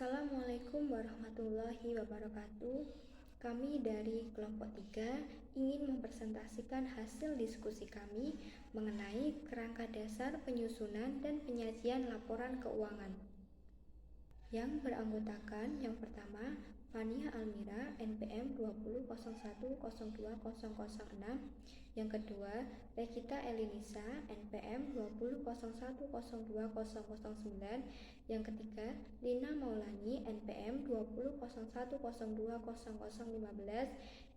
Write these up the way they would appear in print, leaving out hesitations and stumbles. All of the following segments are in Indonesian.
Assalamualaikum warahmatullahi wabarakatuh. Kami dari kelompok 3 ingin mempresentasikan hasil diskusi kami mengenai kerangka dasar penyusunan dan penyajian laporan keuangan. Yang beranggotakan yang pertama, Fania Almira, NPM 2001020006. Yang kedua, Regita Elinisa, NPM 2001020009. Yang ketiga, Lina Maulani, NPM 2001020015.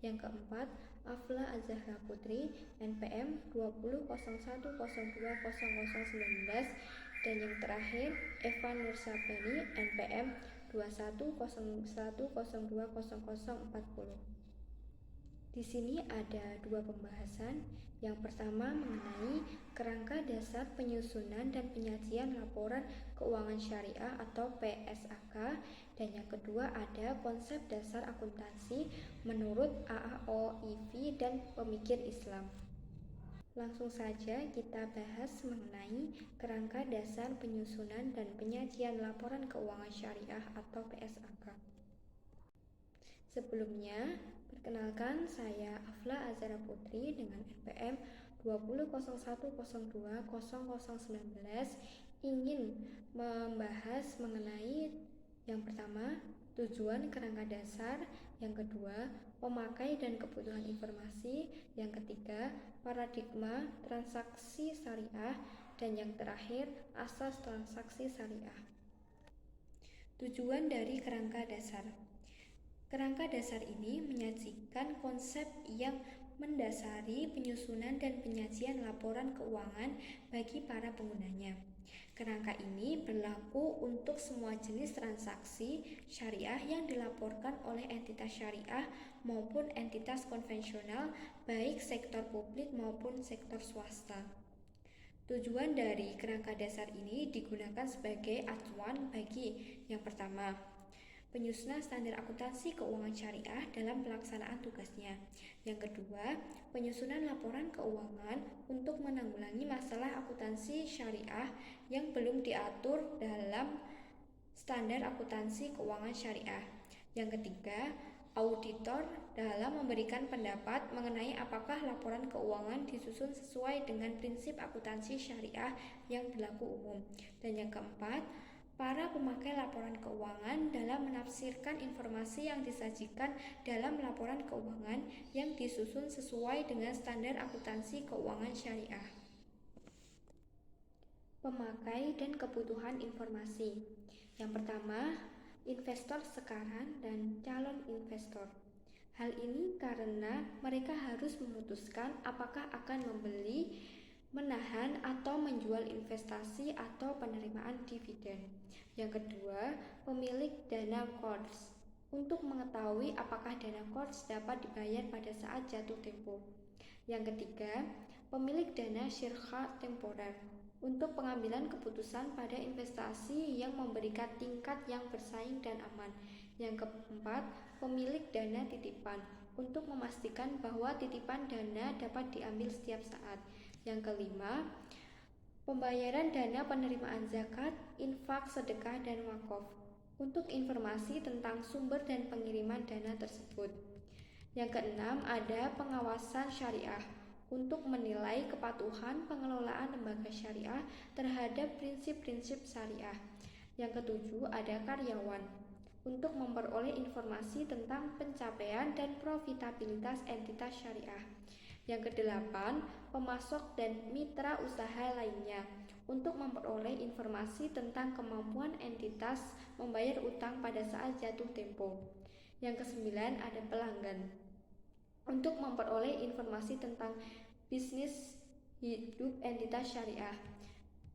Yang keempat, Afla Azahra Putri, NPM 2001020019. Dan yang terakhir, Eva Nursabani, NPM 2101020040. Di sini ada dua pembahasan. Yang pertama mengenai kerangka dasar penyusunan dan penyajian laporan keuangan syariah atau PSAK, dan yang kedua ada konsep dasar akuntansi menurut AAOIV dan pemikir Islam. Langsung saja kita bahas mengenai kerangka dasar penyusunan dan penyajian laporan keuangan syariah atau PSAK. Sebelumnya, perkenalkan saya Afla Azahra Putri dengan NPM 2001020019 ingin membahas mengenai yang pertama, tujuan kerangka dasar, yang kedua, pemakai dan kebutuhan informasi, yang ketiga, paradigma transaksi syariah, dan yang terakhir, asas transaksi syariah. Tujuan dari kerangka dasar. Kerangka dasar ini menyajikan konsep yang mendasari penyusunan dan penyajian laporan keuangan bagi para penggunanya. Kerangka ini berlaku untuk semua jenis transaksi syariah yang dilaporkan oleh entitas syariah maupun entitas konvensional, baik sektor publik maupun sektor swasta. Tujuan dari kerangka dasar ini digunakan sebagai acuan bagi yang pertama, penyusunan standar akuntansi keuangan syariah dalam pelaksanaan tugasnya. Yang kedua, penyusunan laporan keuangan untuk menanggulangi masalah akuntansi syariah yang belum diatur dalam standar akuntansi keuangan syariah. Yang ketiga, auditor dalam memberikan pendapat mengenai apakah laporan keuangan disusun sesuai dengan prinsip akuntansi syariah yang berlaku umum. Dan yang keempat, para pemakai laporan keuangan dalam menafsirkan informasi yang disajikan dalam laporan keuangan yang disusun sesuai dengan standar akuntansi keuangan syariah. Pemakai dan kebutuhan informasi. Yang pertama, investor sekarang dan calon investor. Hal ini karena mereka harus memutuskan apakah akan membeli, menahan atau menjual investasi atau penerimaan dividen. Yang kedua, pemilik dana QORS untuk mengetahui apakah dana QORS dapat dibayar pada saat jatuh tempo. Yang ketiga, pemilik dana syirka temporer untuk pengambilan keputusan pada investasi yang memberikan tingkat yang bersaing dan aman. Yang keempat, pemilik dana titipan untuk memastikan bahwa titipan dana dapat diambil setiap saat. Yang kelima, pembayaran dana penerimaan zakat, infak, sedekah, dan wakaf untuk informasi tentang sumber dan pengiriman dana tersebut. Yang keenam, ada pengawasan syariah untuk menilai kepatuhan pengelolaan lembaga syariah terhadap prinsip-prinsip syariah. Yang ketujuh, ada karyawan untuk memperoleh informasi tentang pencapaian dan profitabilitas entitas syariah. Yang kedelapan, pemasok dan mitra usaha lainnya untuk memperoleh informasi tentang kemampuan entitas membayar utang pada saat jatuh tempo. Yang kesembilan, ada pelanggan untuk memperoleh informasi tentang bisnis hidup entitas syariah.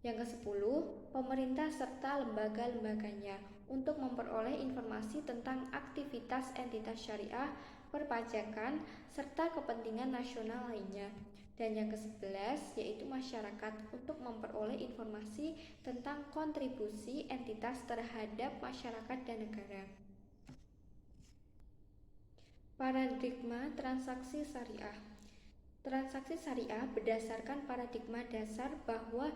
Yang kesepuluh, pemerintah serta lembaga-lembaganya untuk memperoleh informasi tentang aktivitas entitas syariah, perpajakan, serta kepentingan nasional lainnya. Dan yang ke-11 yaitu masyarakat untuk memperoleh informasi tentang kontribusi entitas terhadap masyarakat dan negara. Paradigma transaksi syariah. Transaksi syariah berdasarkan paradigma dasar bahwa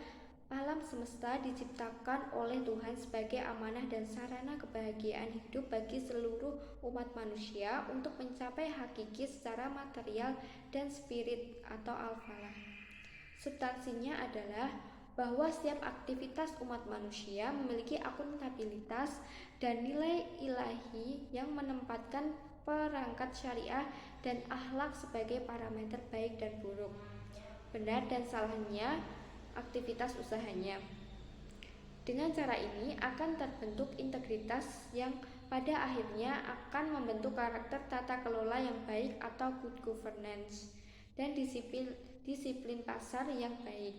Alam semesta diciptakan oleh Tuhan sebagai amanah dan sarana kebahagiaan hidup bagi seluruh umat manusia untuk mencapai hakiki secara material dan spirit atau al-falah. Substansinya adalah bahwa setiap aktivitas umat manusia memiliki akuntabilitas dan nilai ilahi yang menempatkan perangkat syariah dan akhlak sebagai parameter baik dan buruk, benar dan salahnya aktivitas usahanya. Dengan cara ini akan terbentuk integritas yang pada akhirnya akan membentuk karakter tata kelola yang baik atau good governance dan disiplin pasar yang baik.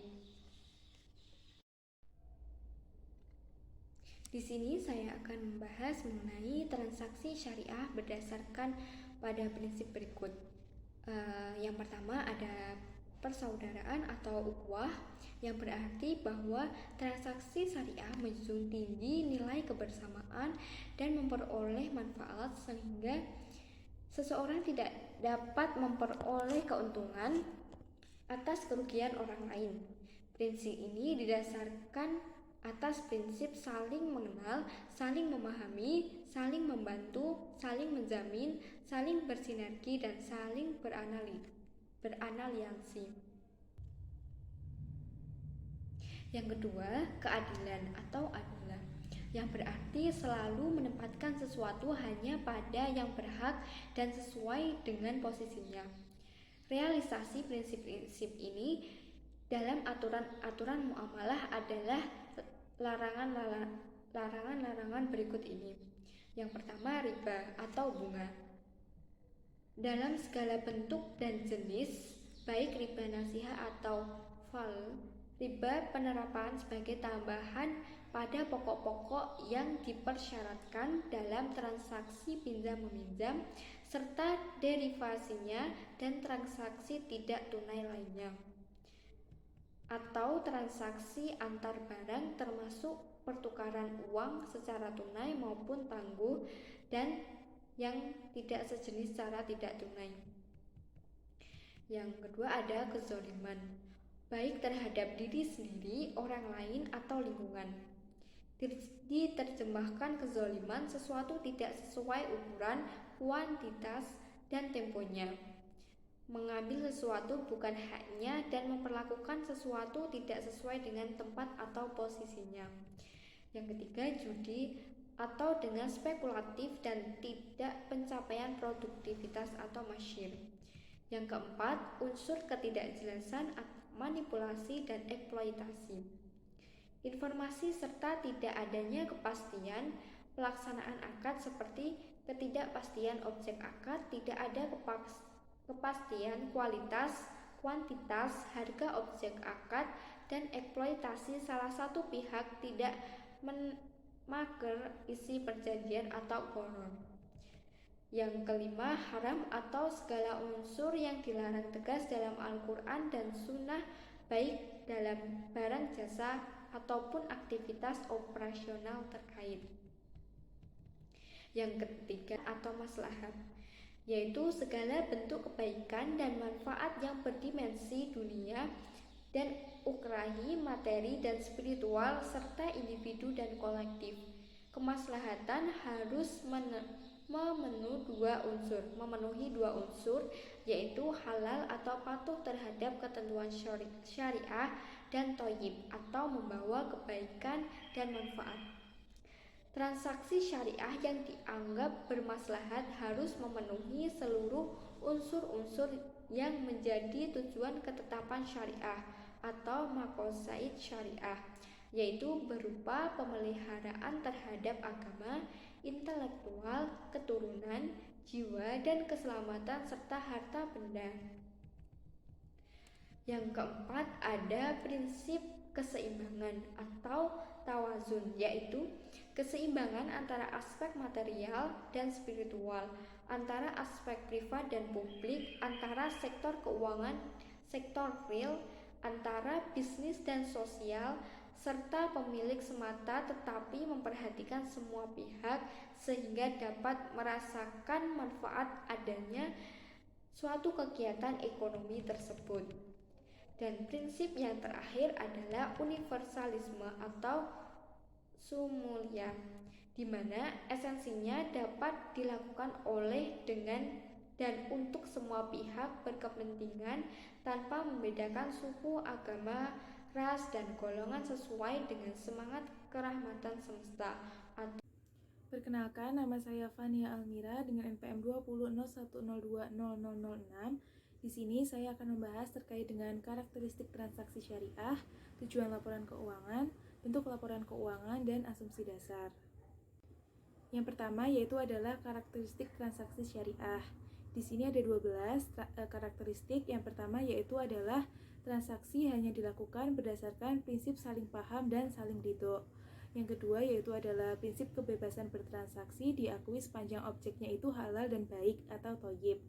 Di sini saya akan membahas mengenai transaksi syariah berdasarkan pada prinsip berikut. Yang pertama ada persaudaraan atau ukhuwah, yang berarti bahwa transaksi syariah menjunjung tinggi nilai kebersamaan dan memperoleh manfaat sehingga seseorang tidak dapat memperoleh keuntungan atas kerugian orang lain. Prinsip ini didasarkan atas prinsip saling mengenal, saling memahami, saling membantu, saling menjamin, saling bersinergi, dan saling beranaliansi. Yang kedua, keadilan atau adalah, yang berarti selalu menempatkan sesuatu hanya pada yang berhak dan sesuai dengan posisinya. Realisasi prinsip-prinsip ini dalam aturan-aturan muamalah adalah larangan-larangan berikut ini. Yang pertama, riba atau bunga. Dalam segala bentuk dan jenis, baik riba nasiah atau fal, riba penerapan sebagai tambahan pada pokok-pokok yang dipersyaratkan dalam transaksi pinjam-meminjam serta derivasinya dan transaksi tidak tunai lainnya, atau transaksi antar barang termasuk pertukaran uang secara tunai maupun tangguh dan yang tidak sejenis secara tidak tunai. Yang kedua ada kezaliman, baik terhadap diri sendiri, orang lain, atau lingkungan. Diterjemahkan kezaliman sesuatu tidak sesuai ukuran, kuantitas, dan temponya, mengambil sesuatu bukan haknya, dan memperlakukan sesuatu tidak sesuai dengan tempat atau posisinya. Yang ketiga, judi atau dengan spekulatif dan tidak pencapaian produktivitas atau masyir. Yang keempat, unsur ketidakjelasan, manipulasi, dan eksploitasi. Informasi serta tidak adanya kepastian pelaksanaan akad seperti ketidakpastian objek akad, tidak ada kepastian kualitas, kuantitas, harga objek akad, dan eksploitasi salah satu pihak tidak memager isi perjanjian atau gharar. Yang kelima, haram atau segala unsur yang dilarang tegas dalam Al-Quran dan Sunnah, baik dalam barang jasa ataupun aktivitas operasional terkait. Yang ketiga atau maslahat, yaitu segala bentuk kebaikan dan manfaat yang berdimensi dunia dan ukrahi, materi dan spiritual serta individu dan kolektif. Kemaslahatan harus memenuhi dua unsur, yaitu halal atau patuh terhadap ketentuan syariah dan thayyib atau membawa kebaikan dan manfaat. Transaksi syariah yang dianggap bermaslahat harus memenuhi seluruh unsur-unsur yang menjadi tujuan ketetapan syariah atau maqasid syariah, yaitu berupa pemeliharaan terhadap agama, intelektual, keturunan, jiwa, dan keselamatan serta harta benda. Yang keempat ada prinsip keseimbangan atau tawazun, yaitu keseimbangan antara aspek material dan spiritual, antara aspek privat dan publik, antara sektor keuangan, sektor real, antara bisnis dan sosial, serta pemilik semata, tetapi memperhatikan semua pihak sehingga dapat merasakan manfaat adanya suatu kegiatan ekonomi tersebut. Dan prinsip yang terakhir adalah universalisme atau sumulya, di mana esensinya dapat dilakukan oleh dengan dan untuk semua pihak berkepentingan tanpa membedakan suku, agama, ras, dan golongan sesuai dengan semangat kerahmatan semesta. Perkenalkan, nama saya Fania Almira dengan NPM 20.0102.0006. Di sini saya akan membahas terkait dengan karakteristik transaksi syariah, tujuan laporan keuangan, bentuk laporan keuangan, dan asumsi dasar. Yang pertama yaitu adalah karakteristik transaksi syariah. Di sini ada 12 karakteristik. Yang pertama yaitu adalah transaksi hanya dilakukan berdasarkan prinsip saling paham dan saling ridho. Yang kedua yaitu adalah prinsip kebebasan bertransaksi diakui sepanjang objeknya itu halal dan baik atau thayyib.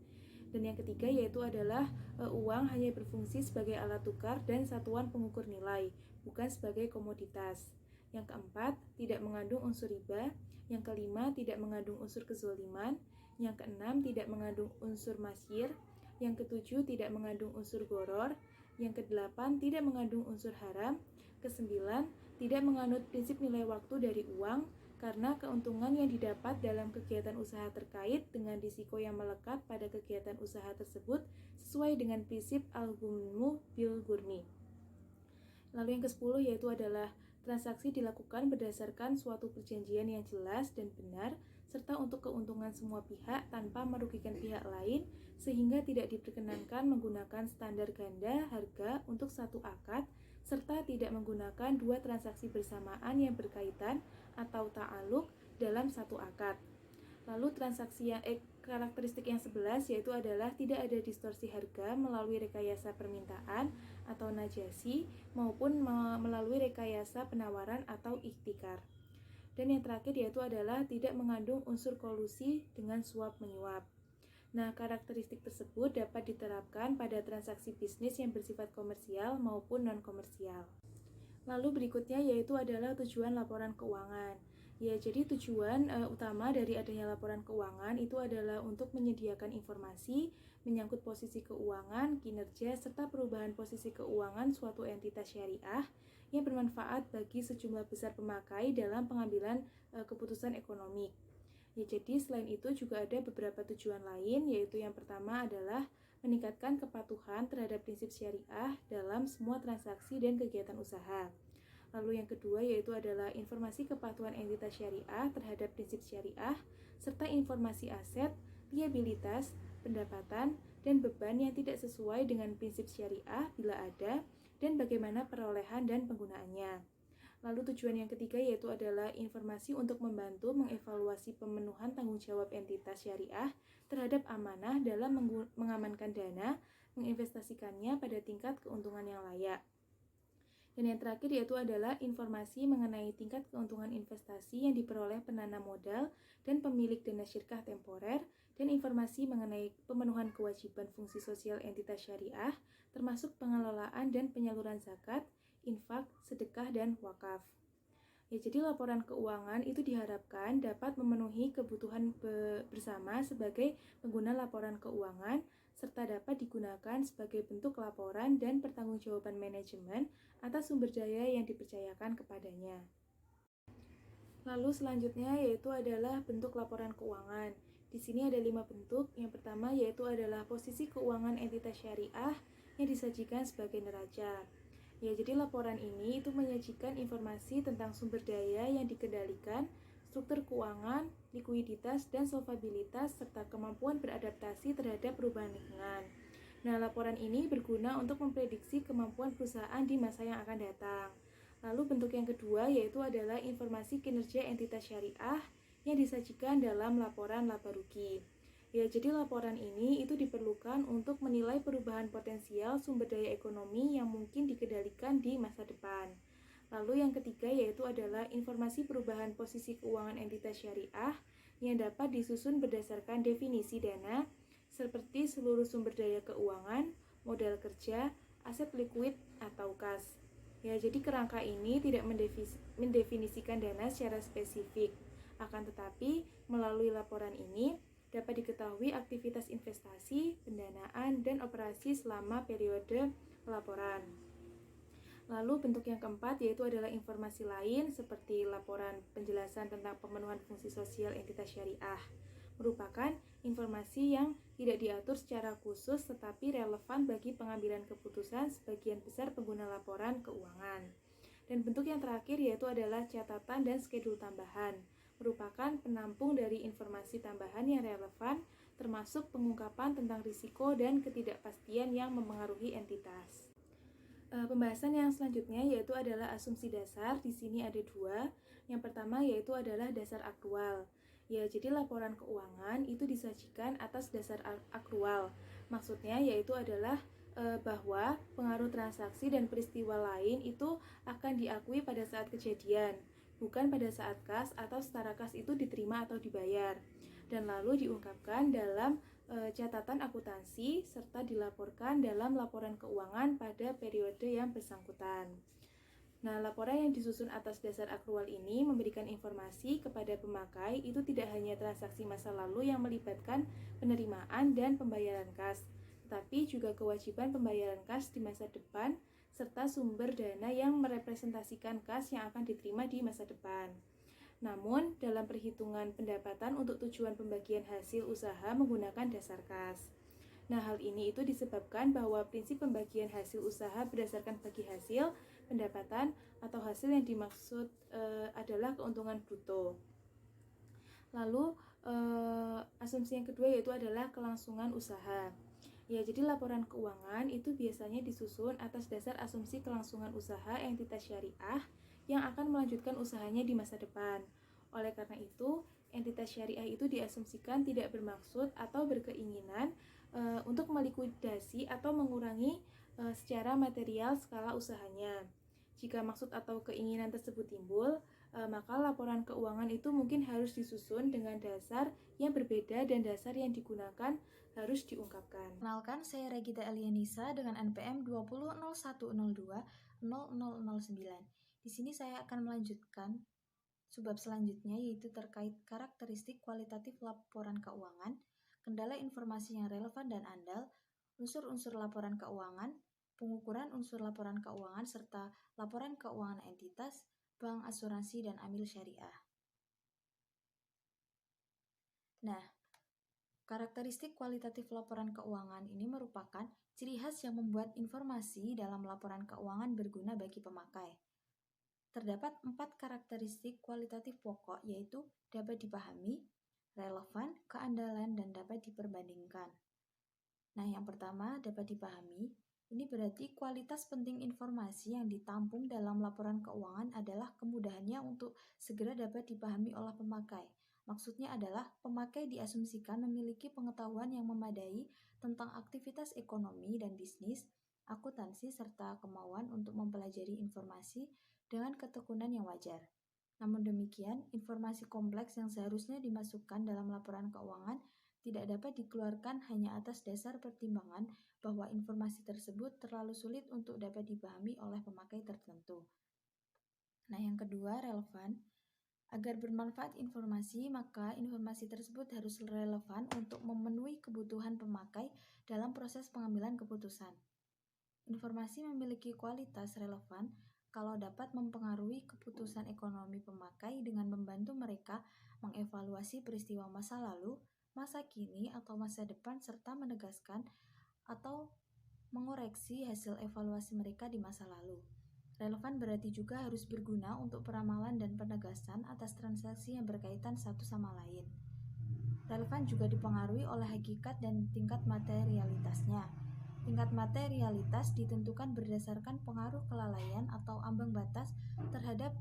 Dan yang ketiga yaitu adalah uang hanya berfungsi sebagai alat tukar dan satuan pengukur nilai, bukan sebagai komoditas. Yang keempat, tidak mengandung unsur riba. Yang kelima, tidak mengandung unsur kezoliman. Yang keenam, tidak mengandung unsur masyir. Yang ketujuh, tidak mengandung unsur goror. Yang kedelapan, tidak mengandung unsur haram. Kesembilan, tidak menganut prinsip nilai waktu dari uang, karena keuntungan yang didapat dalam kegiatan usaha terkait dengan risiko yang melekat pada kegiatan usaha tersebut sesuai dengan prinsip al-ghunmu bil ghurmi. Lalu yang ke-10 yaitu adalah transaksi dilakukan berdasarkan suatu perjanjian yang jelas dan benar serta untuk keuntungan semua pihak tanpa merugikan pihak lain, sehingga tidak diperkenankan menggunakan standar ganda harga untuk satu akad serta tidak menggunakan dua transaksi bersamaan yang berkaitan atau ta'aluk dalam satu akad. Lalu transaksi yang karakteristik yang 11 yaitu adalah tidak ada distorsi harga melalui rekayasa permintaan atau najasi maupun melalui rekayasa penawaran atau ikhtikar. Dan yang terakhir yaitu adalah tidak mengandung unsur kolusi dengan suap menyuap. Nah, karakteristik tersebut dapat diterapkan pada transaksi bisnis yang bersifat komersial maupun non-komersial. Lalu berikutnya yaitu adalah tujuan laporan keuangan. Ya, jadi tujuan utama dari adanya laporan keuangan itu adalah untuk menyediakan informasi menyangkut posisi keuangan, kinerja, serta perubahan posisi keuangan suatu entitas syariah yang bermanfaat bagi sejumlah besar pemakai dalam pengambilan keputusan ekonomi. Ya, jadi selain itu juga ada beberapa tujuan lain, yaitu yang pertama adalah meningkatkan kepatuhan terhadap prinsip syariah dalam semua transaksi dan kegiatan usaha. Lalu yang kedua yaitu adalah informasi kepatuhan entitas syariah terhadap prinsip syariah, serta informasi aset, liabilitas, pendapatan, dan beban yang tidak sesuai dengan prinsip syariah bila ada, dan bagaimana perolehan dan penggunaannya. Lalu tujuan yang ketiga yaitu adalah informasi untuk membantu mengevaluasi pemenuhan tanggung jawab entitas syariah terhadap amanah dalam mengamankan dana, menginvestasikannya pada tingkat keuntungan yang layak. Dan yang terakhir yaitu adalah informasi mengenai tingkat keuntungan investasi yang diperoleh penanam modal dan pemilik dana syirkah temporer, dan informasi mengenai pemenuhan kewajiban fungsi sosial entitas syariah, termasuk pengelolaan dan penyaluran zakat, infak, sedekah, dan wakaf. Ya, jadi laporan keuangan itu diharapkan dapat memenuhi kebutuhan bersama sebagai pengguna laporan keuangan, serta dapat digunakan sebagai bentuk laporan dan pertanggungjawaban manajemen atas sumber daya yang dipercayakan kepadanya. Lalu selanjutnya yaitu adalah bentuk laporan keuangan. Di sini ada 5 bentuk. Yang pertama yaitu adalah posisi keuangan entitas syariah yang disajikan sebagai neraca. Ya, jadi laporan ini itu menyajikan informasi tentang sumber daya yang dikendalikan, struktur keuangan, likuiditas, dan solvabilitas, serta kemampuan beradaptasi terhadap perubahan lingkungan. Nah, laporan ini berguna untuk memprediksi kemampuan perusahaan di masa yang akan datang. Lalu bentuk yang kedua yaitu adalah informasi kinerja entitas syariah yang disajikan dalam laporan laba rugi. Ya, jadi laporan ini itu diperlukan untuk menilai perubahan potensial sumber daya ekonomi yang mungkin dikendalikan di masa depan. Lalu yang ketiga yaitu adalah informasi perubahan posisi keuangan entitas syariah yang dapat disusun berdasarkan definisi dana seperti seluruh sumber daya keuangan, modal kerja, aset likuid atau kas. Ya, jadi kerangka ini tidak mendefinisikan dana secara spesifik. Akan tetapi, melalui laporan ini dapat diketahui aktivitas investasi, pendanaan, dan operasi selama periode laporan. Lalu bentuk yang keempat yaitu adalah informasi lain seperti laporan penjelasan tentang pemenuhan fungsi sosial entitas syariah. Merupakan informasi yang tidak diatur secara khusus tetapi relevan bagi pengambilan keputusan sebagian besar pengguna laporan keuangan. Dan bentuk yang terakhir yaitu adalah catatan dan skedul tambahan. Merupakan penampung dari informasi tambahan yang relevan termasuk pengungkapan tentang risiko dan ketidakpastian yang memengaruhi entitas. Pembahasan yang selanjutnya yaitu adalah asumsi dasar. Di sini ada dua. Yang pertama yaitu adalah dasar akrual. Ya, jadi laporan keuangan itu disajikan atas dasar akrual. Maksudnya yaitu adalah bahwa pengaruh transaksi dan peristiwa lain itu akan diakui pada saat kejadian, bukan pada saat kas atau setara kas itu diterima atau dibayar. Dan lalu diungkapkan dalam catatan akuntansi serta dilaporkan dalam laporan keuangan pada periode yang bersangkutan. Nah, laporan yang disusun atas dasar akrual ini memberikan informasi kepada pemakai itu tidak hanya transaksi masa lalu yang melibatkan penerimaan dan pembayaran kas, tetapi juga kewajiban pembayaran kas di masa depan serta sumber dana yang merepresentasikan kas yang akan diterima di masa depan. Namun, dalam perhitungan pendapatan untuk tujuan pembagian hasil usaha menggunakan dasar kas. Nah, hal ini itu disebabkan bahwa prinsip pembagian hasil usaha berdasarkan bagi hasil, pendapatan, atau hasil yang dimaksud adalah keuntungan bruto. Lalu, asumsi yang kedua yaitu adalah kelangsungan usaha. Ya, jadi laporan keuangan itu biasanya disusun atas dasar asumsi kelangsungan usaha entitas syariah yang akan melanjutkan usahanya di masa depan. Oleh karena itu, entitas syariah itu diasumsikan tidak bermaksud atau berkeinginan untuk melikuidasi atau mengurangi secara material skala usahanya. Jika maksud atau keinginan tersebut timbul, maka laporan keuangan itu mungkin harus disusun dengan dasar yang berbeda dan dasar yang digunakan harus diungkapkan. Kenalkan, saya Regita Elianisa dengan NPM 20.0102.0009. Di sini saya akan melanjutkan subbab selanjutnya yaitu terkait karakteristik kualitatif laporan keuangan, kendala informasi yang relevan dan andal, unsur-unsur laporan keuangan, pengukuran unsur laporan keuangan, serta laporan keuangan entitas, bank, asuransi, dan amil syariah. Nah, karakteristik kualitatif laporan keuangan ini merupakan ciri khas yang membuat informasi dalam laporan keuangan berguna bagi pemakai. Terdapat 4 karakteristik kualitatif pokok yaitu dapat dipahami, relevan, keandalan, dan dapat diperbandingkan. Nah, yang pertama dapat dipahami. Ini berarti kualitas penting informasi yang ditampung dalam laporan keuangan adalah kemudahannya untuk segera dapat dipahami oleh pemakai. Maksudnya adalah pemakai diasumsikan memiliki pengetahuan yang memadai tentang aktivitas ekonomi dan bisnis, akuntansi, serta kemauan untuk mempelajari informasi dengan ketekunan yang wajar. Namun demikian, informasi kompleks yang seharusnya dimasukkan dalam laporan keuangan tidak dapat dikeluarkan hanya atas dasar pertimbangan bahwa informasi tersebut terlalu sulit untuk dapat dipahami oleh pemakai tertentu. Nah, yang kedua, relevan. Agar bermanfaat informasi, maka informasi tersebut harus relevan untuk memenuhi kebutuhan pemakai dalam proses pengambilan keputusan. Informasi memiliki kualitas relevan kalau dapat mempengaruhi keputusan ekonomi pemakai dengan membantu mereka mengevaluasi peristiwa masa lalu, masa kini, atau masa depan serta menegaskan atau mengoreksi hasil evaluasi mereka di masa lalu. Relevan berarti juga harus berguna untuk peramalan dan penegasan atas transaksi yang berkaitan satu sama lain. Relevan juga dipengaruhi oleh hakikat dan tingkat materialitasnya. Tingkat materialitas ditentukan berdasarkan pengaruh kelalaian atau ambang batas terhadap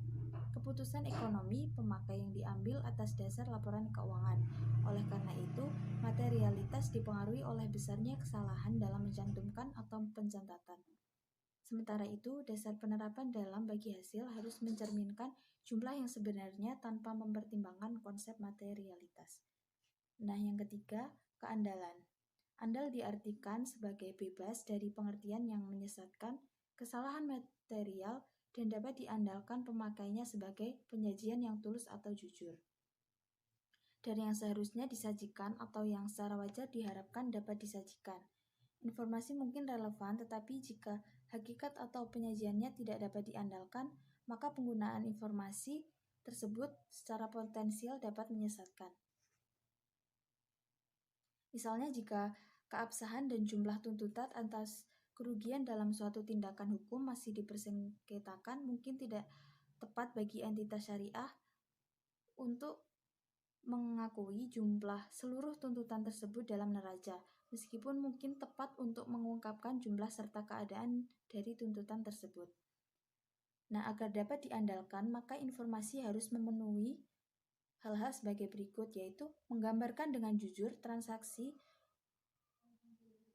keputusan ekonomi pemakai yang diambil atas dasar laporan keuangan. Oleh karena itu, materialitas dipengaruhi oleh besarnya kesalahan dalam mencantumkan atau pencatatan. Sementara itu, dasar penerapan dalam bagi hasil harus mencerminkan jumlah yang sebenarnya tanpa mempertimbangkan konsep materialitas. Nah, yang ketiga, keandalan. Andal diartikan sebagai bebas dari pengertian yang menyesatkan, kesalahan material, dan dapat diandalkan pemakainya sebagai penyajian yang tulus atau jujur. Dari yang seharusnya disajikan atau yang secara wajar diharapkan dapat disajikan. Informasi mungkin relevan, tetapi jika hakikat atau penyajiannya tidak dapat diandalkan, maka penggunaan informasi tersebut secara potensial dapat menyesatkan. Misalnya jika keabsahan dan jumlah tuntutan atas kerugian dalam suatu tindakan hukum masih dipersengketakan, mungkin tidak tepat bagi entitas syariah untuk mengakui jumlah seluruh tuntutan tersebut dalam neraca, meskipun mungkin tepat untuk mengungkapkan jumlah serta keadaan dari tuntutan tersebut. Nah, agar dapat diandalkan, maka informasi harus memenuhi hal-hal sebagai berikut, yaitu menggambarkan dengan jujur transaksi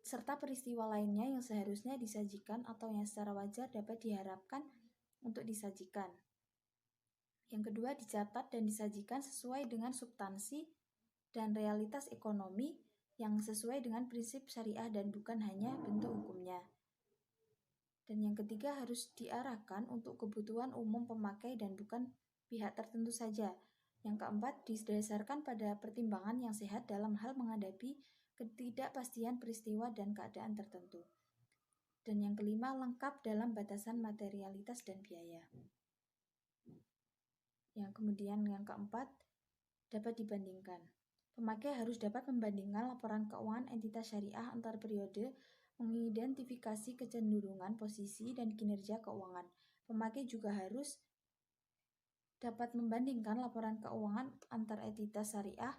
serta peristiwa lainnya yang seharusnya disajikan atau yang secara wajar dapat diharapkan untuk disajikan. Yang kedua, dicatat dan disajikan sesuai dengan substansi dan realitas ekonomi yang sesuai dengan prinsip syariah dan bukan hanya bentuk hukumnya. Dan yang ketiga, harus diarahkan untuk kebutuhan umum pemakai dan bukan pihak tertentu saja. Yang keempat, didasarkan pada pertimbangan yang sehat dalam hal menghadapi ketidakpastian peristiwa dan keadaan tertentu. Dan yang kelima, lengkap dalam batasan materialitas dan biaya. Yang keempat, dapat dibandingkan. Pemakai harus dapat membandingkan laporan keuangan entitas syariah antar periode, mengidentifikasi kecenderungan, posisi, dan kinerja keuangan. Pemakai juga harus dapat membandingkan laporan keuangan antar entitas syariah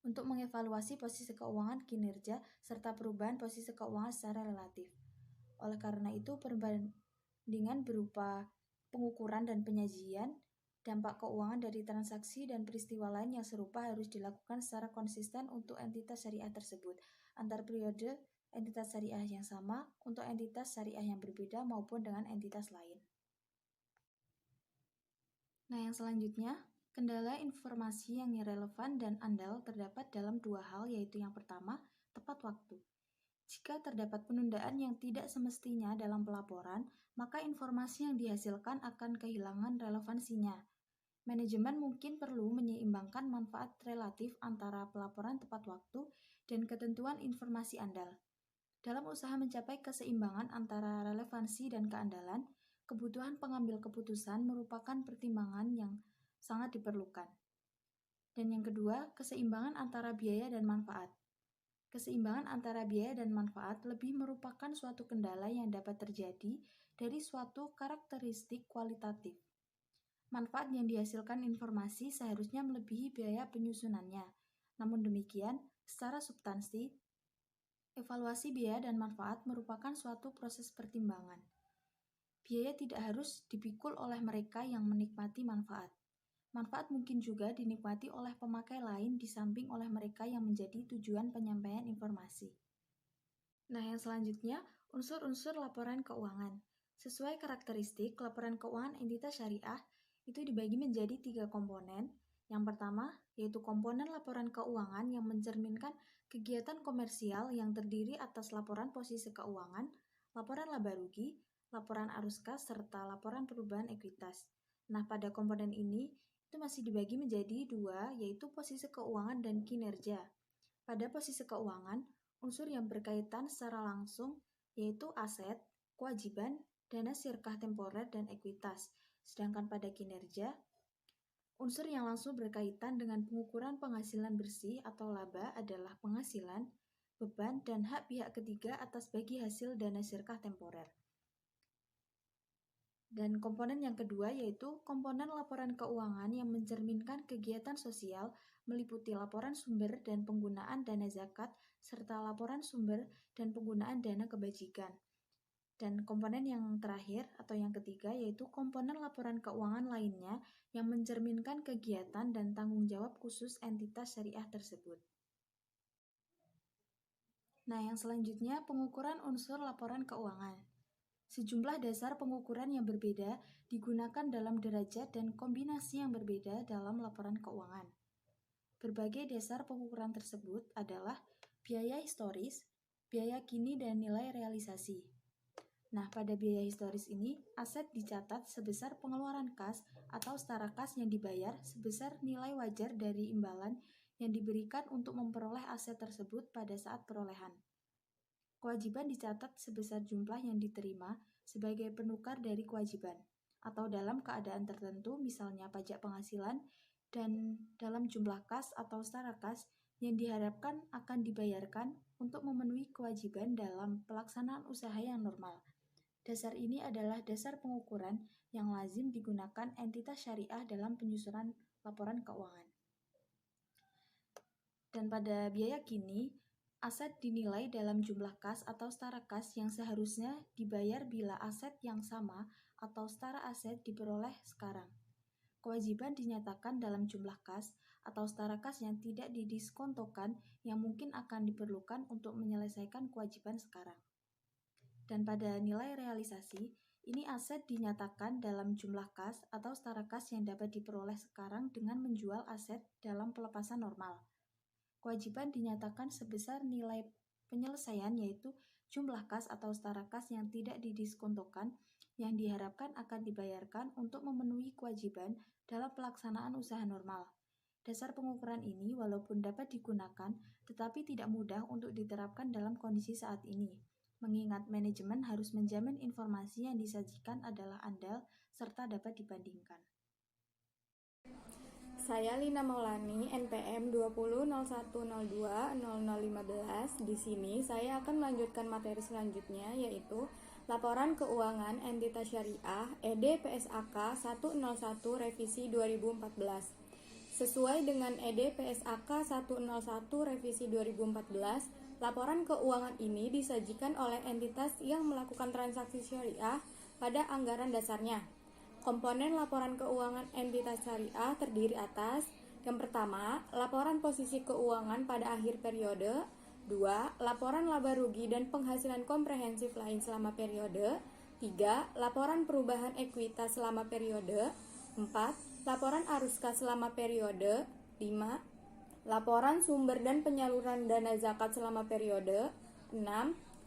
untuk mengevaluasi posisi keuangan, kinerja, serta perubahan posisi keuangan secara relatif. Oleh karena itu, perbandingan berupa pengukuran dan penyajian dampak keuangan dari transaksi dan peristiwa lain yang serupa harus dilakukan secara konsisten untuk entitas syariah tersebut, antar periode entitas syariah yang sama, untuk entitas syariah yang berbeda maupun dengan entitas lain. Nah, yang selanjutnya, kendala informasi yang relevan dan andal terdapat dalam dua hal, yaitu yang pertama, tepat waktu. Jika terdapat penundaan yang tidak semestinya dalam pelaporan, maka informasi yang dihasilkan akan kehilangan relevansinya. Manajemen mungkin perlu menyeimbangkan manfaat relatif antara pelaporan tepat waktu dan ketentuan informasi andal. Dalam usaha mencapai keseimbangan antara relevansi dan keandalan, kebutuhan pengambil keputusan merupakan pertimbangan yang sangat diperlukan. Dan yang kedua, keseimbangan antara biaya dan manfaat. Keseimbangan antara biaya dan manfaat lebih merupakan suatu kendala yang dapat terjadi dari suatu karakteristik kualitatif. Manfaat yang dihasilkan informasi seharusnya melebihi biaya penyusunannya. Namun demikian, secara substansi, evaluasi biaya dan manfaat merupakan suatu proses pertimbangan. Biaya tidak harus dipikul oleh mereka yang menikmati manfaat. Manfaat mungkin juga dinikmati oleh pemakai lain di samping oleh mereka yang menjadi tujuan penyampaian informasi. Nah, yang selanjutnya, unsur-unsur laporan keuangan. Sesuai karakteristik, laporan keuangan entitas syariah itu dibagi menjadi 3 komponen. Yang pertama, yaitu komponen laporan keuangan yang mencerminkan kegiatan komersial yang terdiri atas laporan posisi keuangan, laporan laba rugi, laporan arus kas, serta laporan perubahan ekuitas. Nah, pada komponen ini, itu masih dibagi menjadi 2, yaitu posisi keuangan dan kinerja. Pada posisi keuangan, unsur yang berkaitan secara langsung yaitu aset, kewajiban, dana sirkah temporer, dan ekuitas. Sedangkan pada kinerja, unsur yang langsung berkaitan dengan pengukuran penghasilan bersih atau laba adalah penghasilan, beban, dan hak pihak ketiga atas bagi hasil dana sirkah temporer. Dan komponen yang kedua yaitu komponen laporan keuangan yang mencerminkan kegiatan sosial meliputi laporan sumber dan penggunaan dana zakat serta laporan sumber dan penggunaan dana kebajikan. Dan komponen yang terakhir atau yang ketiga yaitu komponen laporan keuangan lainnya yang mencerminkan kegiatan dan tanggung jawab khusus entitas syariah tersebut. Nah, yang selanjutnya pengukuran unsur laporan keuangan. Sejumlah dasar pengukuran yang berbeda digunakan dalam derajat dan kombinasi yang berbeda dalam laporan keuangan. Berbagai dasar pengukuran tersebut adalah biaya historis, biaya kini, dan nilai realisasi. Nah, pada biaya historis ini, aset dicatat sebesar pengeluaran kas atau setara kas yang dibayar sebesar nilai wajar dari imbalan yang diberikan untuk memperoleh aset tersebut pada saat perolehan. kewajiban dicatat sebesar jumlah yang diterima sebagai penukar dari kewajiban, atau dalam keadaan tertentu misalnya pajak penghasilan, dan dalam jumlah kas atau setara kas yang diharapkan akan dibayarkan untuk memenuhi kewajiban dalam pelaksanaan usaha yang normal. Dasar ini adalah dasar pengukuran yang lazim digunakan entitas syariah dalam penyusunan laporan keuangan. Dan pada biaya kini, aset dinilai dalam jumlah kas atau setara kas yang seharusnya dibayar bila aset yang sama atau setara aset diperoleh sekarang. Kewajiban dinyatakan dalam jumlah kas atau setara kas yang tidak didiskontokan yang mungkin akan diperlukan untuk menyelesaikan kewajiban sekarang. Dan pada nilai realisasi, ini aset dinyatakan dalam jumlah kas atau setara kas yang dapat diperoleh sekarang dengan menjual aset dalam pelepasan normal. Kewajiban dinyatakan sebesar nilai penyelesaian yaitu jumlah kas atau setara kas yang tidak didiskontokan yang diharapkan akan dibayarkan untuk memenuhi kewajiban dalam pelaksanaan usaha normal. Dasar pengukuran ini walaupun dapat digunakan, tetapi tidak mudah untuk diterapkan dalam kondisi saat ini, mengingat manajemen harus menjamin informasi yang disajikan adalah andal serta dapat dibandingkan. Saya Lina Maulani, NPM 20.0102.0015. Di sini saya akan melanjutkan materi selanjutnya, yaitu Laporan Keuangan Entitas Syariah ED PSAK 101 Revisi 2014. Sesuai dengan ED PSAK 101 Revisi 2014, laporan keuangan ini disajikan oleh entitas yang melakukan transaksi syariah pada anggaran dasarnya. Komponen laporan keuangan entitas syariah terdiri atas: yang pertama, laporan posisi keuangan pada akhir periode; 2. Laporan laba rugi dan penghasilan komprehensif lain selama periode; 3. Laporan perubahan ekuitas selama periode; 4. Laporan arus kas selama periode; 5. Laporan sumber dan penyaluran dana zakat selama periode; 6.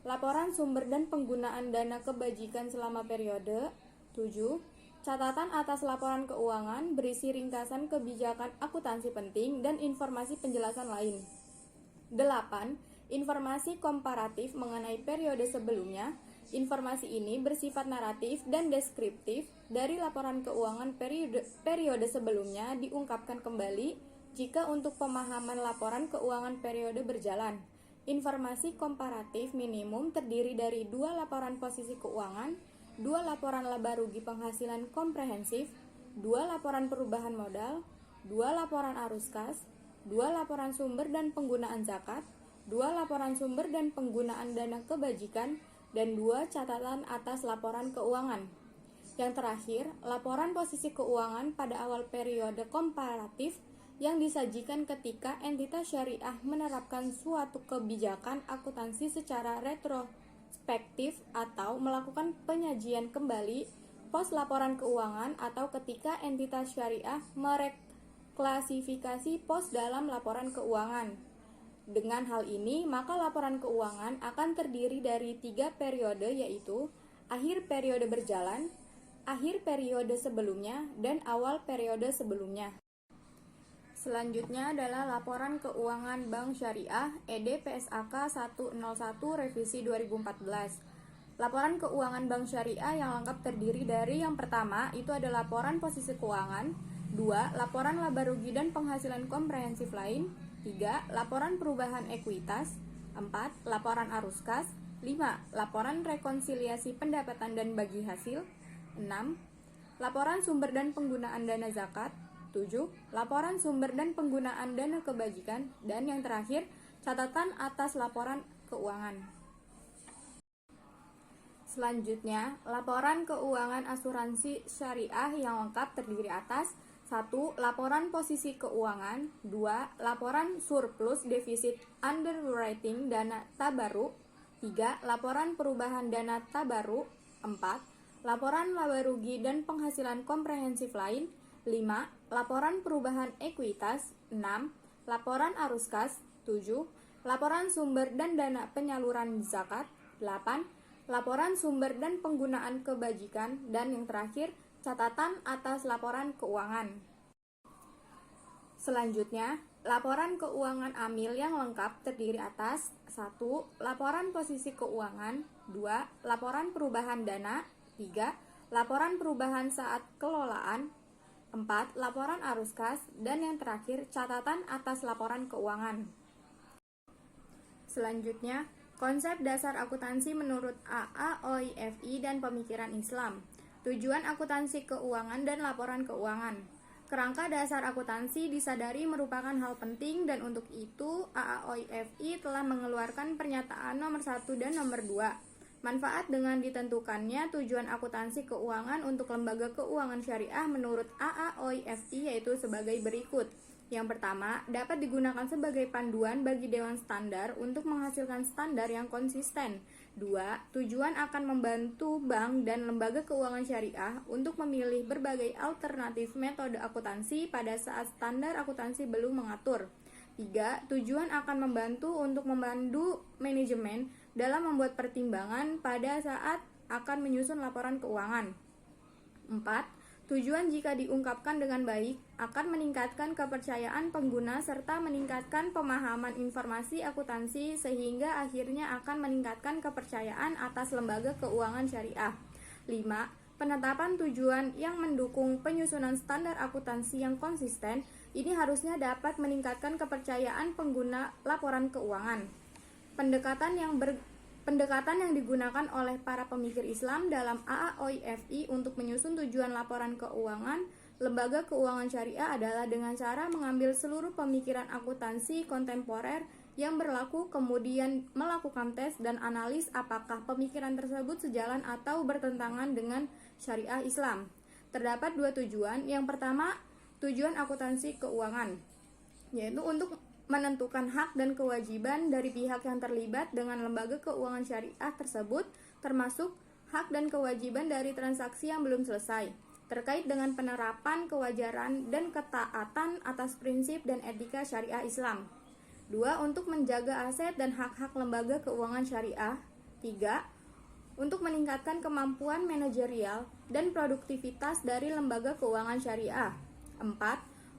Laporan sumber dan penggunaan dana kebajikan selama periode; 7. Catatan atas laporan keuangan berisi ringkasan kebijakan akuntansi penting dan informasi penjelasan lain. 8. Informasi komparatif mengenai periode sebelumnya. Informasi ini bersifat naratif dan deskriptif dari laporan keuangan periode sebelumnya diungkapkan kembali jika untuk pemahaman laporan keuangan periode berjalan. Informasi komparatif minimum terdiri dari 2 laporan posisi keuangan, 2 laporan laba rugi penghasilan komprehensif, 2 laporan perubahan modal, 2 laporan arus kas, 2 laporan sumber dan penggunaan zakat, 2 laporan sumber dan penggunaan dana kebajikan, dan 2 catatan atas laporan keuangan. Yang terakhir, laporan posisi keuangan pada awal periode komparatif yang disajikan ketika entitas syariah menerapkan suatu kebijakan akuntansi secara retrospektif atau melakukan penyajian kembali pos laporan keuangan atau ketika entitas syariah mereklasifikasi pos dalam laporan keuangan. Dengan hal ini, maka laporan keuangan akan terdiri dari 3 periode, yaitu akhir periode berjalan, akhir periode sebelumnya, dan awal periode sebelumnya. Selanjutnya adalah Laporan Keuangan Bank Syariah ED PSAK 101 Revisi 2014. Laporan Keuangan Bank Syariah yang lengkap terdiri dari: yang pertama, itu adalah laporan posisi keuangan; 2. Laporan laba rugi dan penghasilan komprehensif lain; 3. Laporan perubahan ekuitas; 4. Laporan arus kas; 5. Laporan rekonsiliasi pendapatan dan bagi hasil; 6. Laporan sumber dan penggunaan dana zakat; 7. Laporan sumber dan penggunaan dana kebajikan; dan yang terakhir, catatan atas laporan keuangan. Selanjutnya, laporan keuangan asuransi syariah yang lengkap terdiri atas: 1. Laporan posisi keuangan; 2. Laporan surplus defisit underwriting dana tabaruk; 3. Laporan perubahan dana tabaruk; 4. Laporan laba rugi dan penghasilan komprehensif lain; 5. Laporan perubahan ekuitas; 6. Laporan arus kas; 7. Laporan sumber dan dana penyaluran zakat; 8. Laporan sumber dan penggunaan kebajikan; dan yang terakhir, catatan atas laporan keuangan. Selanjutnya, Laporan keuangan amil yang lengkap terdiri atas 1. Laporan posisi keuangan 2. Laporan perubahan dana 3. Laporan perubahan saat kelolaan 4. Laporan arus kas dan yang terakhir catatan atas laporan keuangan. Selanjutnya, konsep dasar akuntansi menurut AAOIFI dan pemikiran Islam. Tujuan akuntansi keuangan dan laporan keuangan. Kerangka dasar akuntansi disadari merupakan hal penting dan untuk itu AAOIFI telah mengeluarkan pernyataan nomor 1 dan nomor 2. Manfaat dengan ditentukannya tujuan akuntansi keuangan untuk lembaga keuangan syariah menurut AAOIFI yaitu sebagai berikut. Yang pertama, dapat digunakan sebagai panduan bagi Dewan Standar untuk menghasilkan standar yang konsisten. 2. Tujuan akan membantu bank dan lembaga keuangan syariah untuk memilih berbagai alternatif metode akuntansi pada saat standar akuntansi belum mengatur. 3. Tujuan akan membantu untuk memandu manajemen dalam membuat pertimbangan pada saat akan menyusun laporan keuangan. 4. Tujuan jika diungkapkan dengan baik akan meningkatkan kepercayaan pengguna serta meningkatkan pemahaman informasi akuntansi sehingga akhirnya akan meningkatkan kepercayaan atas lembaga keuangan syariah. 5. Penetapan tujuan yang mendukung penyusunan standar akuntansi yang konsisten ini harusnya dapat meningkatkan kepercayaan pengguna laporan keuangan. Pendekatan yang digunakan oleh para pemikir Islam dalam AAOIFI untuk menyusun tujuan laporan keuangan lembaga keuangan syariah adalah dengan cara mengambil seluruh pemikiran akuntansi kontemporer yang berlaku kemudian melakukan tes dan analis apakah pemikiran tersebut sejalan atau bertentangan dengan syariah Islam. Terdapat dua tujuan. Yang pertama, tujuan akuntansi keuangan, yaitu untuk menentukan hak dan kewajiban dari pihak yang terlibat dengan lembaga keuangan syariah tersebut, termasuk hak dan kewajiban dari transaksi yang belum selesai, terkait dengan penerapan kewajaran dan ketaatan atas prinsip dan etika syariah Islam. 2. Untuk menjaga aset dan hak-hak lembaga keuangan syariah. 3. Untuk meningkatkan kemampuan manajerial dan produktivitas dari lembaga keuangan syariah. 4.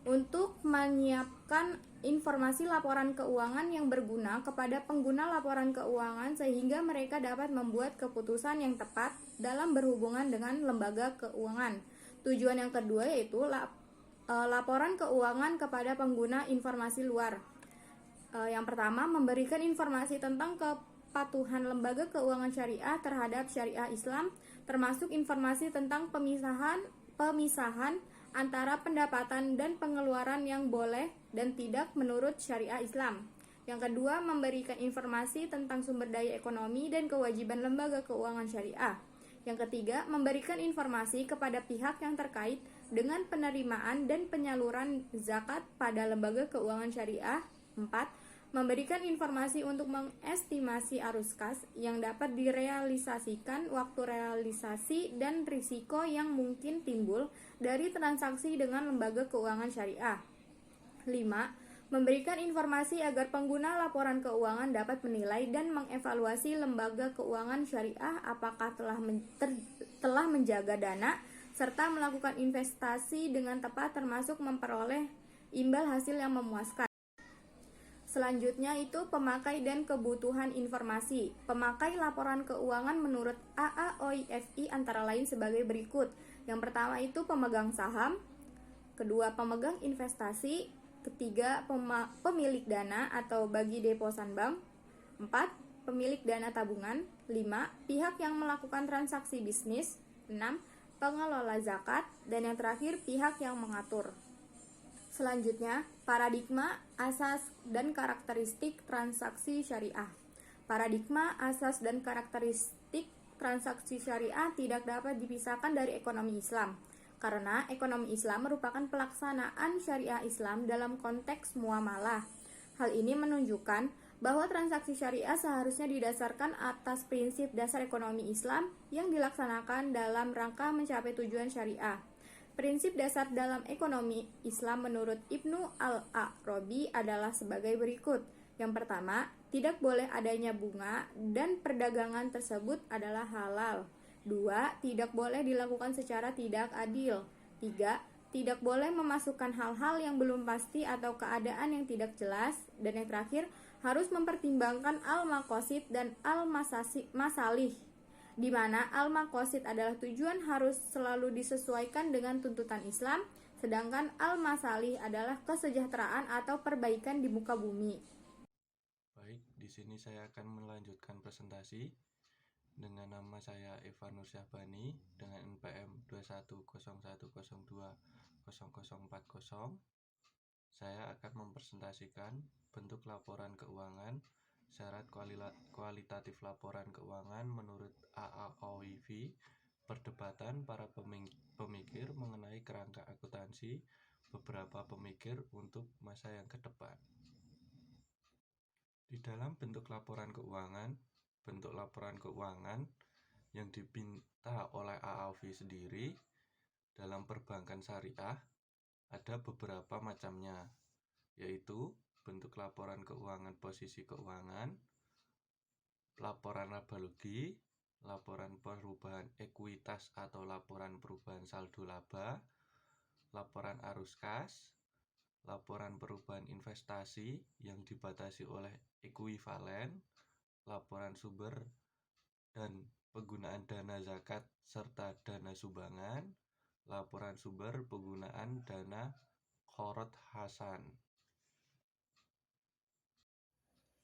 Untuk menyiapkan informasi laporan keuangan yang berguna kepada pengguna laporan keuangan sehingga mereka dapat membuat keputusan yang tepat dalam berhubungan dengan lembaga keuangan. Tujuan yang kedua yaitu laporan keuangan kepada pengguna informasi luar. Yang pertama, memberikan informasi tentang kepatuhan lembaga keuangan syariah terhadap syariah Islam, termasuk informasi tentang pemisahan antara pendapatan dan pengeluaran yang boleh dan tidak menurut syariah Islam. Yang kedua, memberikan informasi tentang sumber daya ekonomi dan kewajiban lembaga keuangan syariah. Yang ketiga, memberikan informasi kepada pihak yang terkait dengan penerimaan dan penyaluran zakat pada lembaga keuangan syariah. 4. Memberikan informasi untuk mengestimasi arus kas yang dapat direalisasikan, waktu realisasi, dan risiko yang mungkin timbul dari transaksi dengan lembaga keuangan syariah. 5. Memberikan informasi agar pengguna laporan keuangan dapat menilai dan mengevaluasi lembaga keuangan syariah apakah telah menjaga dana serta melakukan investasi dengan tepat termasuk memperoleh imbal hasil yang memuaskan. Selanjutnya itu pemakai dan kebutuhan informasi. Pemakai laporan keuangan menurut AAOIFI antara lain sebagai berikut. Yang pertama itu pemegang saham, kedua pemegang investasi, ketiga pemilik dana atau bagi deposan bank, 4. Pemilik dana tabungan, 5. Pihak yang melakukan transaksi bisnis, 6. Pengelola zakat, dan yang terakhir pihak yang mengatur. Selanjutnya, paradigma, asas, dan karakteristik transaksi syariah. Paradigma, asas, dan karakteristik transaksi syariah tidak dapat dipisahkan dari ekonomi Islam, karena ekonomi Islam merupakan pelaksanaan syariah Islam dalam konteks muamalah. Hal ini menunjukkan bahwa transaksi syariah seharusnya didasarkan atas prinsip dasar ekonomi Islam yang dilaksanakan dalam rangka mencapai tujuan syariah. Prinsip dasar dalam ekonomi Islam menurut Ibnu Al-Arabi adalah sebagai berikut. Yang pertama, tidak boleh adanya bunga dan perdagangan tersebut adalah halal. 2. Tidak boleh dilakukan secara tidak adil. 3. Tidak boleh memasukkan hal-hal yang belum pasti atau keadaan yang tidak jelas. Dan yang terakhir, harus mempertimbangkan al-maqasid dan al-masalih, di mana al-maqasid adalah tujuan harus selalu disesuaikan dengan tuntutan Islam, sedangkan al-masalih adalah kesejahteraan atau perbaikan di muka bumi. Baik, di sini saya akan melanjutkan presentasi. Dengan nama saya Evanur Syahbani dengan NPM 2101020040. Saya akan mempresentasikan bentuk laporan keuangan, syarat kualitatif laporan keuangan menurut AAOIV, perdebatan para pemikir mengenai kerangka akuntansi, beberapa pemikir untuk masa yang ke depan. Di dalam bentuk laporan keuangan yang dipinta oleh AAOIV sendiri dalam perbankan syariah ada beberapa macamnya, yaitu bentuk laporan keuangan posisi keuangan, laporan laba rugi, laporan perubahan ekuitas atau laporan perubahan saldo laba, laporan arus kas, laporan perubahan investasi yang dibatasi oleh ekuivalen, laporan sumber dan penggunaan dana zakat serta dana sumbangan, laporan sumber penggunaan dana Qorood Hasan.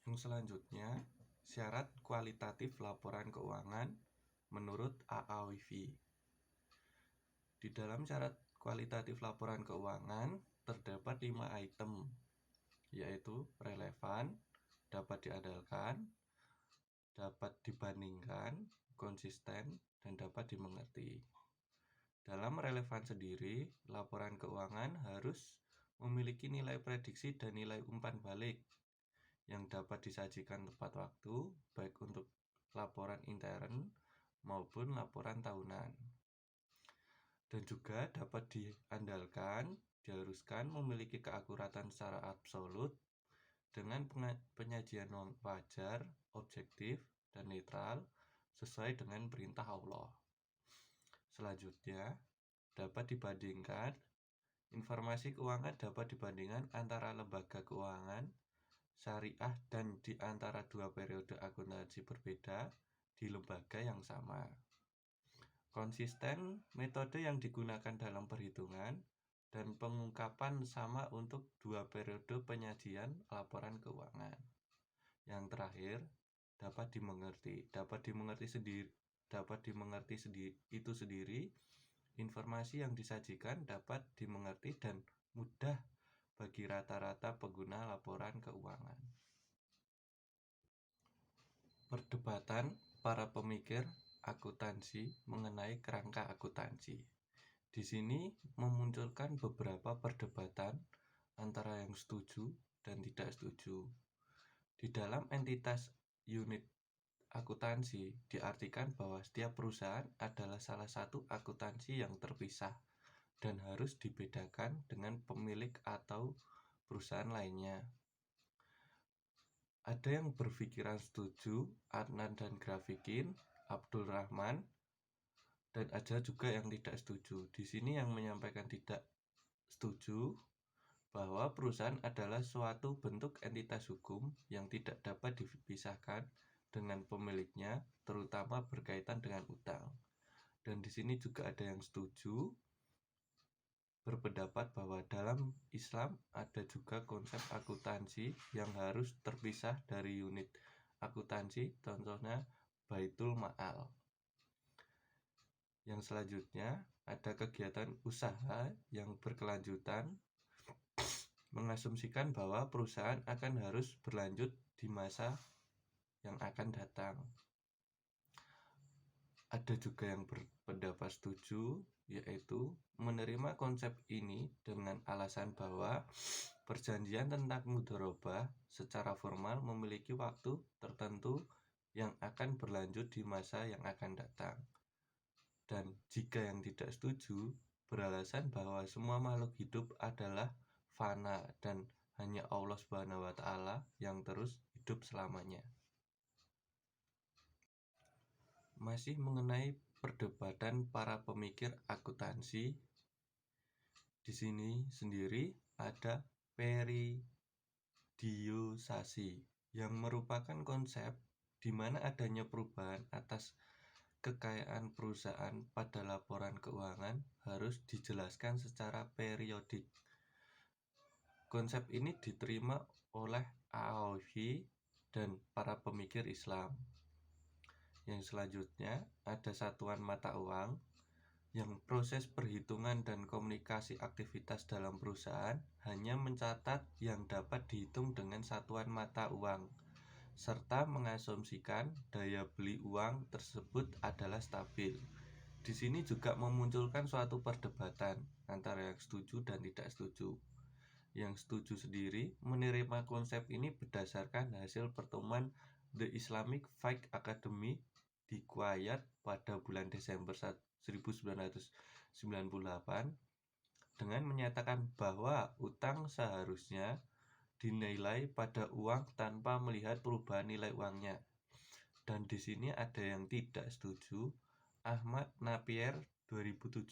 Yang selanjutnya, syarat kualitatif laporan keuangan menurut AAOIV. Di dalam syarat kualitatif laporan keuangan terdapat 5 item, yaitu relevan, dapat diandalkan, dapat dibandingkan, konsisten, dan dapat dimengerti. Dalam relevan sendiri, laporan keuangan harus memiliki nilai prediksi dan nilai umpan balik yang dapat disajikan tepat waktu, baik untuk laporan intern maupun laporan tahunan. Dan juga dapat diandalkan, diharuskan memiliki keakuratan secara absolut dengan penyajian wajar, objektif, dan netral sesuai dengan perintah Allah. Selanjutnya, dapat dibandingkan. Informasi keuangan dapat dibandingkan antara lembaga keuangan syariah dan di antara dua periode akuntansi berbeda di lembaga yang sama. Konsisten, metode yang digunakan dalam perhitungan dan pengungkapan sama untuk dua periode penyajian laporan keuangan. Yang terakhir, dapat dimengerti itu sendiri. Informasi yang disajikan dapat dimengerti dan mudah bagi rata-rata pengguna laporan keuangan. Perdebatan para pemikir akuntansi mengenai kerangka akuntansi. Di sini memunculkan beberapa perdebatan antara yang setuju dan tidak setuju. Di dalam entitas unit akuntansi diartikan bahwa setiap perusahaan adalah salah satu akuntansi yang terpisah dan harus dibedakan dengan pemilik atau perusahaan lainnya. Ada yang berpikiran setuju, Adnan dan Grafikin, Abdul Rahman, dan ada juga yang tidak setuju. Di sini yang menyampaikan tidak setuju bahwa perusahaan adalah suatu bentuk entitas hukum yang tidak dapat dipisahkan dengan pemiliknya, terutama berkaitan dengan utang. Dan di sini juga ada yang setuju, berpendapat bahwa dalam Islam ada juga konsep akuntansi yang harus terpisah dari unit akuntansi, contohnya Baitul Ma'al. Yang selanjutnya ada kegiatan usaha yang berkelanjutan, mengasumsikan bahwa perusahaan akan harus berlanjut di masa yang akan datang. Ada juga yang berpendapat setuju, yaitu menerima konsep ini dengan alasan bahwa perjanjian tentang mudharabah secara formal memiliki waktu tertentu yang akan berlanjut di masa yang akan datang. Dan jika yang tidak setuju, beralasan bahwa semua makhluk hidup adalah fana dan hanya Allah Subhanahu wa Ta'ala yang terus hidup selamanya. Masih mengenai perdebatan para pemikir akuntansi, Di sini sendiri ada periodisasi yang merupakan konsep di mana adanya perubahan atas kekayaan perusahaan pada laporan keuangan harus dijelaskan secara periodik. Konsep ini diterima oleh AOIV dan para pemikir Islam. Yang selanjutnya ada satuan mata uang yang proses perhitungan dan komunikasi aktivitas dalam perusahaan hanya mencatat yang dapat dihitung dengan satuan mata uang, serta mengasumsikan daya beli uang tersebut adalah stabil. Di sini juga memunculkan suatu perdebatan antara yang setuju dan tidak setuju. Yang setuju sendiri menerima konsep ini berdasarkan hasil pertemuan The Islamic Fiqh Academy di Kuwait pada bulan Desember 1998 dengan menyatakan bahwa utang seharusnya dinilai pada uang tanpa melihat perubahan nilai uangnya. Dan di sini ada yang tidak setuju. Ahmad Napier 2007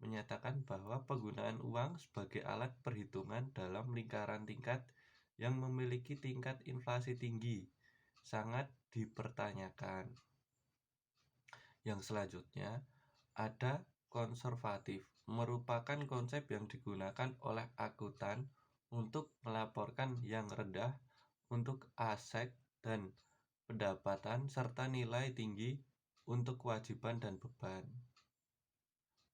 menyatakan bahwa penggunaan uang sebagai alat perhitungan dalam lingkaran tingkat yang memiliki tingkat inflasi tinggi sangat dipertanyakan. Yang selanjutnya ada konservatif, merupakan konsep yang digunakan oleh akuntan untuk melaporkan yang rendah untuk aset dan pendapatan serta nilai tinggi untuk kewajiban dan beban.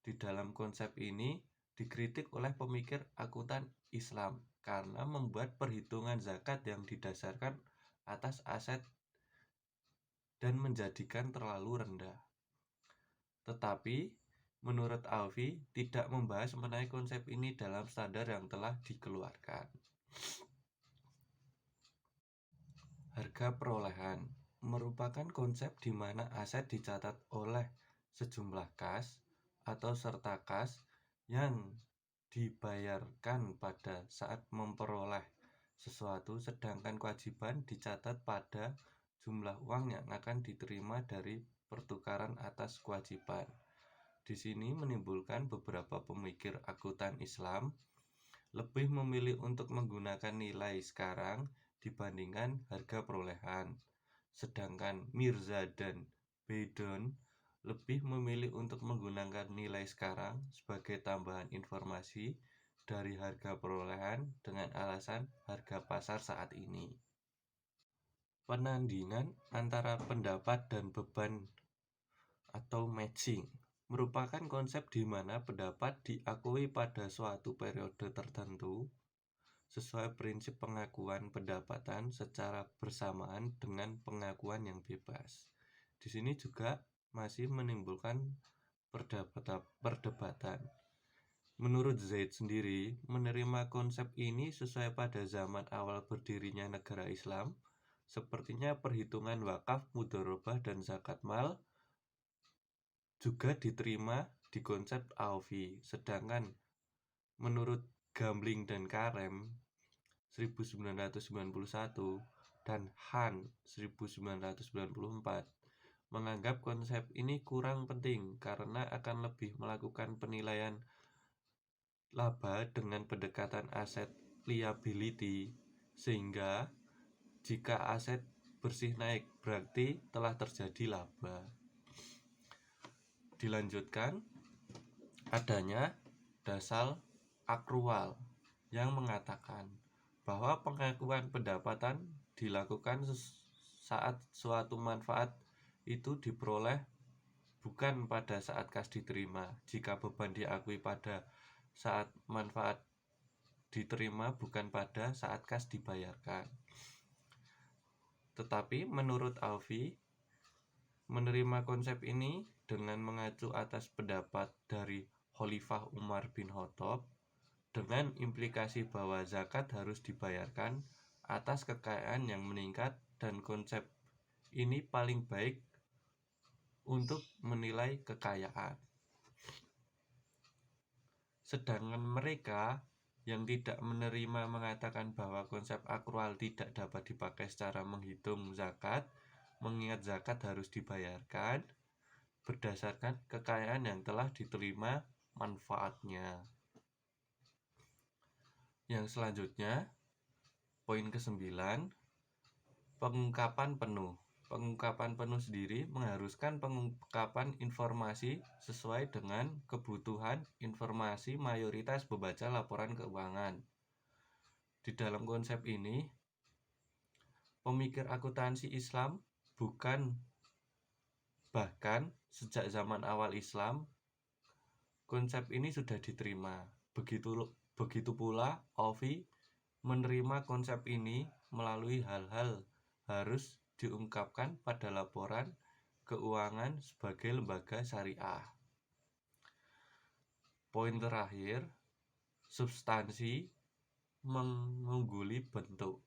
Di dalam konsep ini dikritik oleh pemikir akuntan Islam karena membuat perhitungan zakat yang didasarkan atas aset dan menjadikan terlalu rendah. Tetapi menurut Alfi tidak membahas mengenai konsep ini dalam standar yang telah dikeluarkan. Harga perolehan merupakan konsep di mana aset dicatat oleh sejumlah kas atau serta kas yang dibayarkan pada saat memperoleh sesuatu, sedangkan kewajiban dicatat pada jumlah uang yang akan diterima dari pertukaran atas kewajiban. Di sini menimbulkan beberapa pemikir akuntan Islam lebih memilih untuk menggunakan nilai sekarang dibandingkan harga perolehan. Sedangkan Mirza dan Beidon lebih memilih untuk menggunakan nilai sekarang sebagai tambahan informasi dari harga perolehan dengan alasan harga pasar saat ini. Penandingan antara pendapat dan beban atau matching merupakan konsep di mana pendapat diakui pada suatu periode tertentu sesuai prinsip pengakuan pendapatan secara bersamaan dengan pengakuan yang bebas. Di sini juga masih menimbulkan perdebatan. Menurut Zaid sendiri, menerima konsep ini sesuai pada zaman awal berdirinya negara Islam, sepertinya perhitungan wakaf, mudharabah, dan zakat mal juga diterima di konsep Aufi. Sedangkan menurut Gambling dan Karem 1991 dan Han 1994 menganggap konsep ini kurang penting karena akan lebih melakukan penilaian laba dengan pendekatan aset liability, sehingga jika aset bersih naik berarti telah terjadi laba. Dilanjutkan adanya dasar akrual yang mengatakan bahwa pengakuan pendapatan dilakukan saat suatu manfaat itu diperoleh bukan pada saat kas diterima. Jika beban diakui pada saat manfaat diterima bukan pada saat kas dibayarkan. Tetapi menurut Alfi, menerima konsep ini dengan mengacu atas pendapat dari Khalifah Umar bin Khattab dengan implikasi bahwa zakat harus dibayarkan atas kekayaan yang meningkat, dan konsep ini paling baik untuk menilai kekayaan. Sedangkan mereka yang tidak menerima mengatakan bahwa konsep akrual tidak dapat dipakai secara menghitung zakat, mengingat zakat harus dibayarkan berdasarkan kekayaan yang telah diterima manfaatnya. Yang selanjutnya, poin ke-9, pengungkapan penuh. Pengungkapan penuh sendiri mengharuskan pengungkapan informasi sesuai dengan kebutuhan informasi mayoritas pembaca laporan keuangan. Di dalam konsep ini, pemikir akuntansi Islam bahkan sejak zaman awal Islam, konsep ini sudah diterima. Begitu pula OVI menerima konsep ini melalui hal-hal harus diungkapkan pada laporan keuangan sebagai lembaga syariah. Poin terakhir, substansi mengungguli bentuk.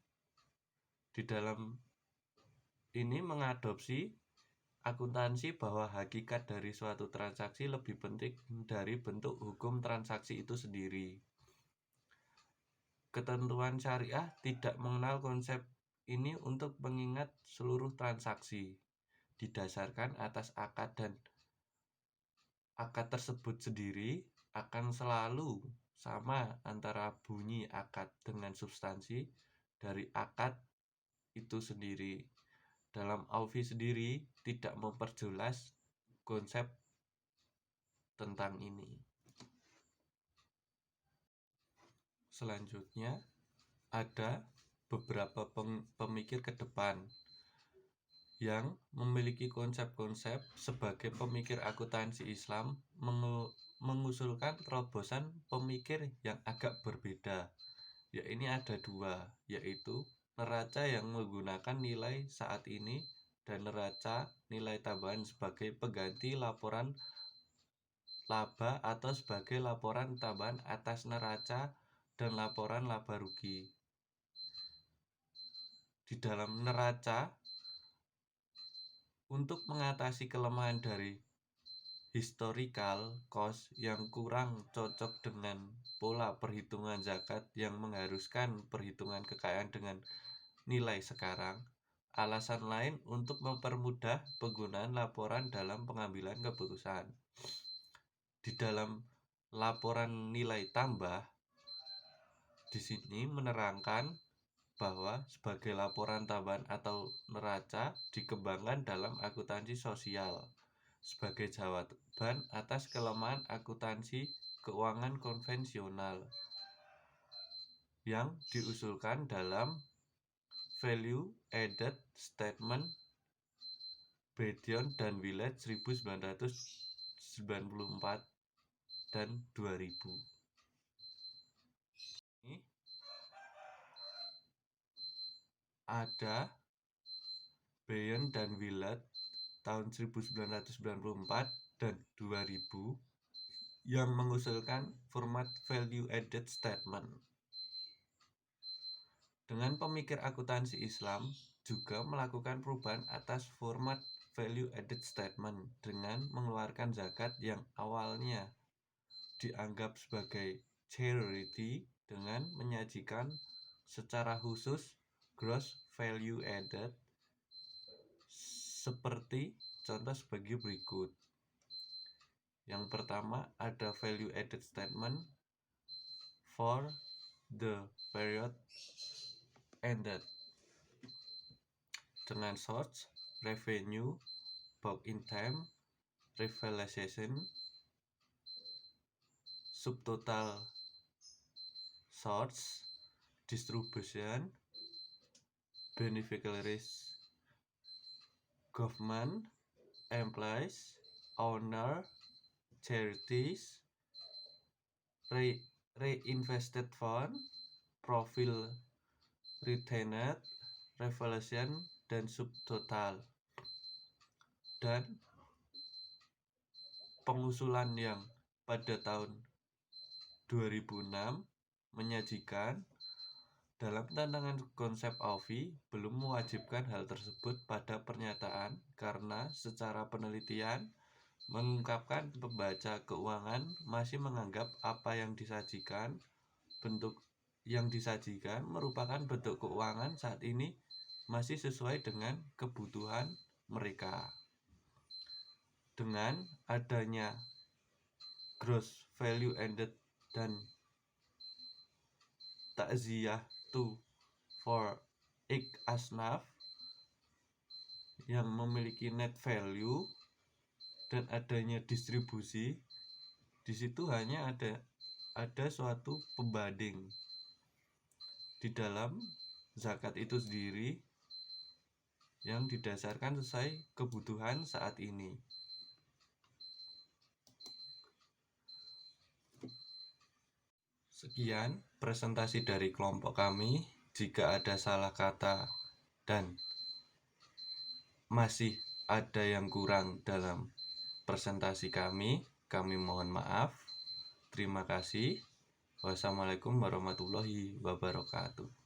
Di dalam ini mengadopsi akuntansi bahwa hakikat dari suatu transaksi lebih penting dari bentuk hukum transaksi itu sendiri. Ketentuan syariah tidak mengenal konsep ini untuk mengingat seluruh transaksi, didasarkan atas akad, dan akad tersebut sendiri akan selalu sama antara bunyi akad dengan substansi dari akad itu sendiri. Dalam OVI sendiri tidak memperjelas konsep tentang ini. Selanjutnya, ada beberapa pemikir ke depan yang memiliki konsep-konsep sebagai pemikir akuntansi Islam mengusulkan terobosan pemikir yang agak berbeda. Ya, ini ada dua, yaitu neraca yang menggunakan nilai saat ini dan neraca nilai tambahan sebagai pengganti laporan laba atau sebagai laporan tambahan atas neraca dan laporan laba rugi. Di dalam neraca, untuk mengatasi kelemahan dari historical cost yang kurang cocok dengan pola perhitungan zakat yang mengharuskan perhitungan kekayaan dengan nilai sekarang, alasan lain untuk mempermudah penggunaan laporan dalam pengambilan keputusan. Di dalam laporan nilai tambah, di sini menerangkan bahwa sebagai laporan tambahan atau neraca dikembangkan dalam akuntansi sosial sebagai jawaban atas kelemahan akuntansi keuangan konvensional yang diusulkan dalam Value Added Statement Bedion dan Willett 1994 dan 2000. Ini ada Bedion dan Willett tahun 1994 dan 2000 yang mengusulkan format Value Added Statement. Dengan pemikir akuntansi Islam juga melakukan perubahan atas format Value Added Statement dengan mengeluarkan zakat yang awalnya dianggap sebagai charity dengan menyajikan secara khusus gross value added seperti contoh sebagai berikut. Yang pertama ada value added statement for the period ended dengan source, revenue, book in time, realization, subtotal source, distribution, beneficiaries, government, employees, owner, charities, reinvested fund, profil retained, revaluation, dan subtotal. Dan pengusulan yang pada tahun 2006 menyajikan dalam tantangan konsep OVI belum mewajibkan hal tersebut pada pernyataan karena secara penelitian mengungkapkan pembaca keuangan masih menganggap apa yang disajikan merupakan bentuk keuangan saat ini masih sesuai dengan kebutuhan mereka. Dengan adanya gross value added dan takziyah tu for ik asnaf yang memiliki net value dan adanya distribusi, di situ hanya ada suatu pembanding. Di dalam zakat itu sendiri yang didasarkan sesuai kebutuhan saat ini. Sekian presentasi dari kelompok kami. Jika ada salah kata dan masih ada yang kurang dalam presentasi kami mohon maaf. Terima kasih. Wassalamualaikum warahmatullahi wabarakatuh.